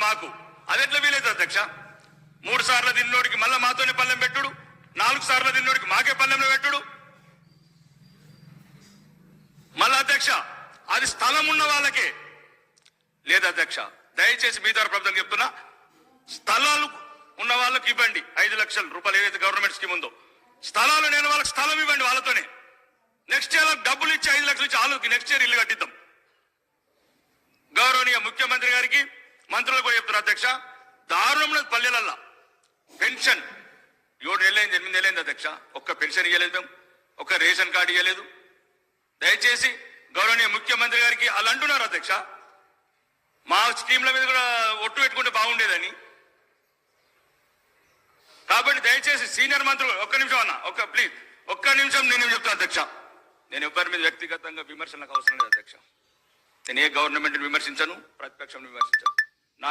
మాకు. అది ఎట్లా వీలైతుంది అధ్యక్ష? 3 సార్లు తిన్నోడికి మళ్ళా మాతోనే పల్లెం పెట్టుడు, 4 సార్లు తిన్నోడికి మాకే పల్లెంలో పెట్టుడు. మళ్ళా అధ్యక్ష అది స్థలం ఉన్న వాళ్ళకే లేదు అధ్యక్ష. దయచేసి మీ ద్వారా ప్రభుత్వం చెప్తున్నా, స్థలాలు ఉన్న వాళ్ళకి ఇవ్వండి 5 లక్షల రూపాయలు, ఏదైతే గవర్నమెంట్ స్కీమ్ ఉందో. స్థలాలు లేని వాళ్ళకి స్థలం ఇవ్వండి, వాళ్ళతోనే నెక్స్ట్ ఇయర్ డబ్బులు ఇచ్చి 5 లక్షలు ఇచ్చి వాళ్ళకి నెక్స్ట్ ఇయర్ ఇల్లు కట్టిద్దాం. గౌరవనీయ ముఖ్యమంత్రి గారికి మంత్రులకు కూడా చెప్తున్నా అధ్యక్ష, దారుణంలో పల్లెలల్లా పెన్షన్ 7 నెలలైంది 8 నెలలైంది అధ్యక్ష, ఒక్క పెన్షన్ ఇవ్వలేదు మేము, ఒక్క రేషన్ కార్డు ఇవ్వలేదు. దయచేసి గౌరవనీయ ముఖ్యమంత్రి గారికి వాళ్ళు అంటున్నారు అధ్యక్ష, మా స్కీమ్ల మీద కూడా ఒట్టు పెట్టుకుంటే బాగుండేదని. కాబట్టి దయచేసి సీనియర్ మంత్రులు ఒక్క నిమిషం అన్న, ఒక్క నిమిషం నేను చెప్తాను అధ్యక్ష. నేను ఎవరి మీద వ్యక్తిగతంగా విమర్శలకు అవసరం లేదు అధ్యక్ష. నేను ఏ గవర్నమెంట్ విమర్శించను, ప్రతిపక్షం విమర్శించను.